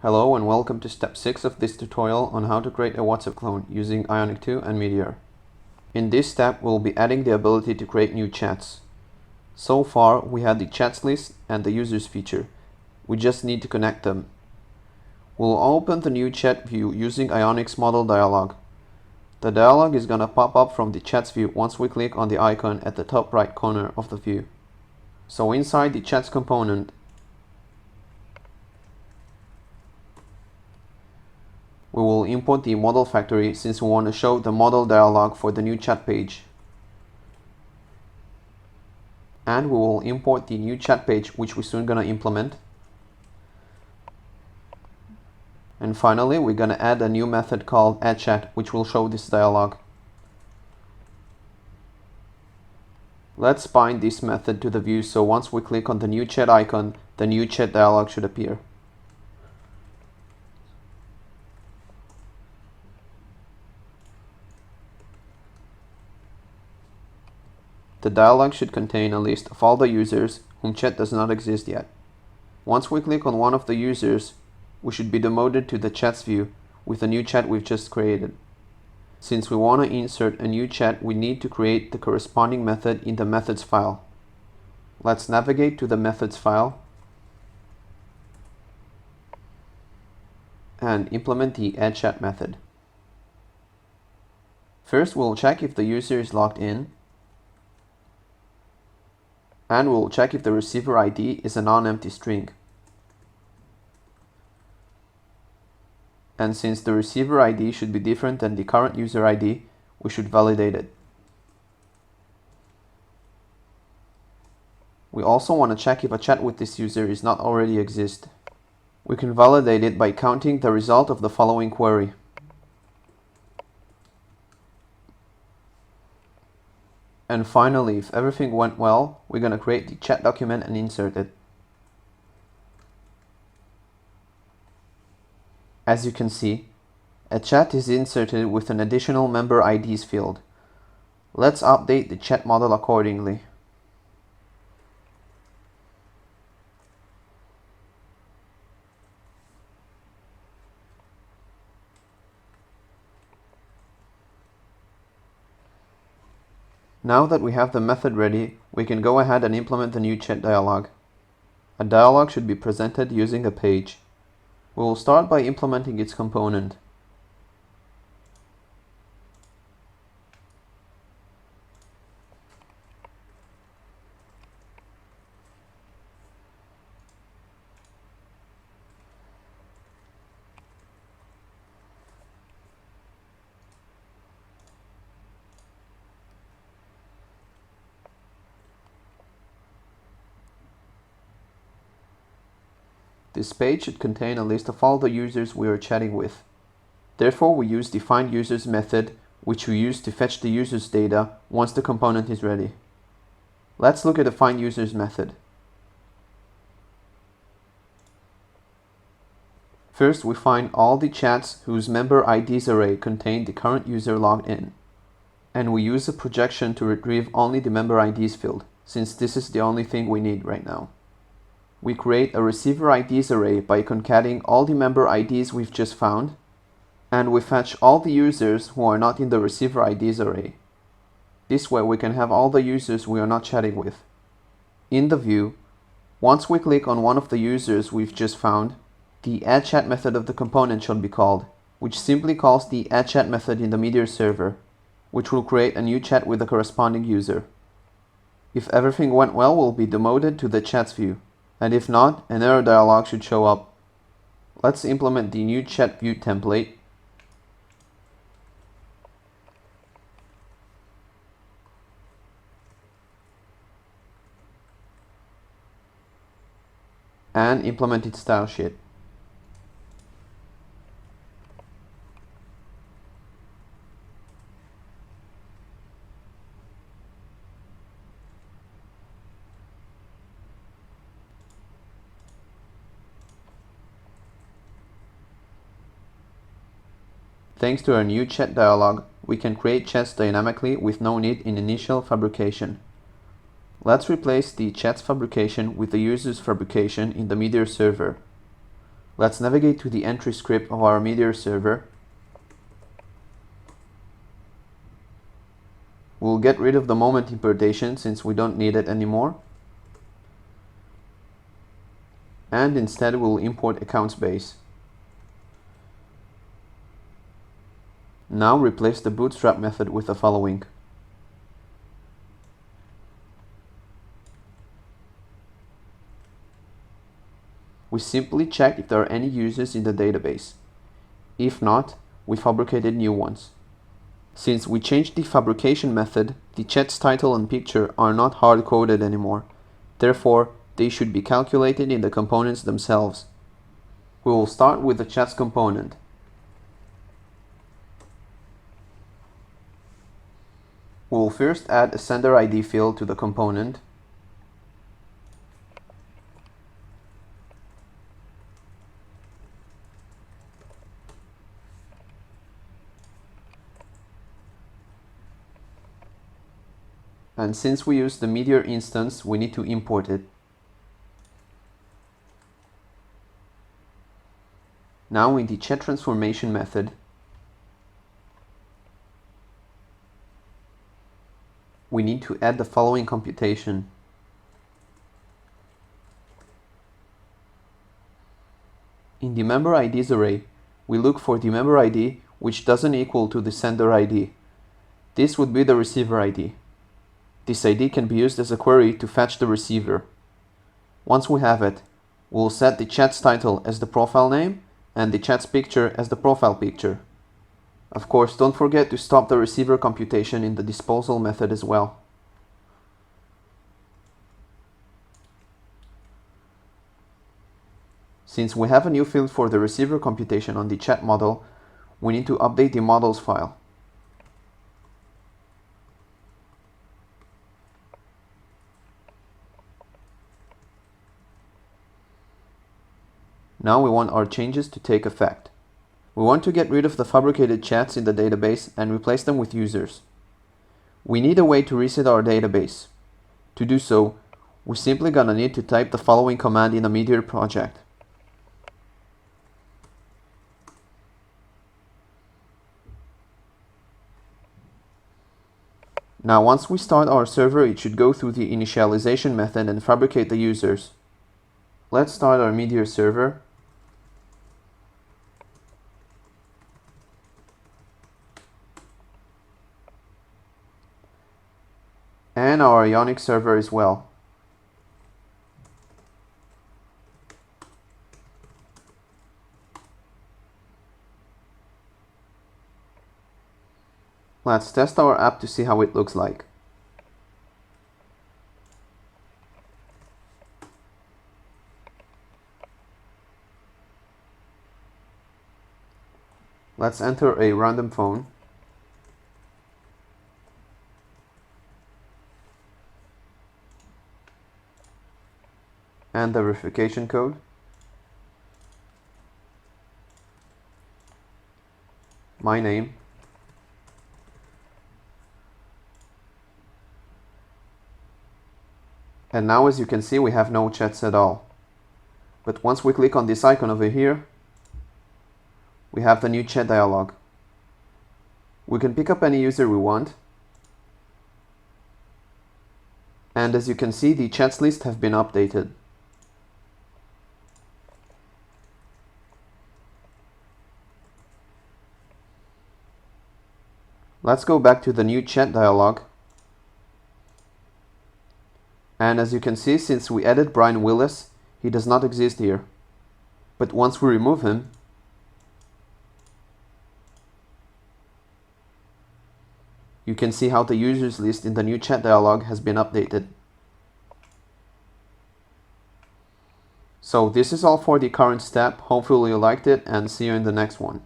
Hello and welcome to step 6 of this tutorial on how to create a WhatsApp clone using Ionic2 and Meteor. In this step, we'll be adding the ability to create new chats. So far, we had the chats list and the users feature. We just need to connect them. We'll open the new chat view using Ionic's model dialog. The dialog is gonna pop up from the chats view once we click on the icon at the top right corner of the view. So inside the chats component, we will import the model factory since we want to show the model dialog for the new chat page. And we will import the new chat page, which we're soon going to implement. And finally, we're going to add a new method called addChat, which will show this dialog. Let's bind this method to the view, so once we click on the new chat icon, the new chat dialog should appear. The dialog should contain a list of all the users whom chat does not exist yet. Once we click on one of the users, we should be demoted to the chats view with the new chat we've just created. Since we want to insert a new chat, we need to create the corresponding method in the methods file. Let's navigate to the methods file and implement the addChat method. First, we'll check if the user is logged in, and we'll check if the receiver ID is a non-empty string. And since the receiver ID should be different than the current user ID, we should validate it. We also want to check if a chat with this user is not already exist. We can validate it by counting the result of the following query. And finally, if everything went well, we're going to create the chat document and insert it. As you can see, a chat is inserted with an additional member IDs field. Let's update the chat model accordingly. Now that we have the method ready, we can go ahead and implement the new chat dialog. A dialog should be presented using a page. We will start by implementing its component. This page should contain a list of all the users we are chatting with. Therefore, we use the findUsers method, which we use to fetch the user's data once the component is ready. Let's look at the findUsers method. First, we find all the chats whose member IDs array contain the current user logged in. And we use a projection to retrieve only the member IDs field, since this is the only thing we need right now. We create a receiver IDs array by concatenating all the member IDs we've just found, and we fetch all the users who are not in the receiver IDs array. This way we can have all the users we are not chatting with. In the view, once we click on one of the users we've just found, the addChat method of the component should be called, which simply calls the addChat method in the Meteor server, which will create a new chat with the corresponding user. If everything went well, we'll be demoted to the chats view. And if not, an error dialog should show up. Let's implement the new chat view template. And implement its style sheet. Thanks to our new chat dialog, we can create chats dynamically with no need in initial fabrication. Let's replace the chats fabrication with the user's fabrication in the Meteor server. Let's navigate to the entry script of our Meteor server. We'll get rid of the moment importation since we don't need it anymore. And instead we'll import accounts base. Now replace the bootstrap method with the following. We simply check if there are any users in the database. If not, we fabricated new ones. Since we changed the fabrication method, the chat's title and picture are not hard-coded anymore. Therefore, they should be calculated in the components themselves. We will start with the chat's component. We will first add a sender ID field to the component. And since we use the Meteor instance, we need to import it. Now in the chat transformation method, we need to add the following computation. In the member IDs array, we look for the member ID which doesn't equal to the sender ID. This would be the receiver ID. This ID can be used as a query to fetch the receiver. Once we have it, we'll set the chat's title as the profile name and the chat's picture as the profile picture. Of course, don't forget to stop the receiver computation in the disposal method as well. Since we have a new field for the receiver computation on the chat model, we need to update the models file. Now we want our changes to take effect. We want to get rid of the fabricated chats in the database and replace them with users. We need a way to reset our database. To do so, we're simply gonna need to type the following command in a Meteor project. Now once we start our server, it should go through the initialization method and fabricate the users. Let's start our Meteor server. And our Ionic server as well. Let's test our app to see how it looks like. Let's enter a random phone. And the verification code. My name. And now as you can see, we have no chats at all. But once we click on this icon over here, we have the new chat dialog. We can pick up any user we want. And as you can see, the chats list have been updated. Let's go back to the new chat dialog. And as you can see, since we added Brian Willis, he does not exist here. But once we remove him, you can see how the users list in the new chat dialog has been updated. So this is all for the current step. Hopefully you liked it, and see you in the next one.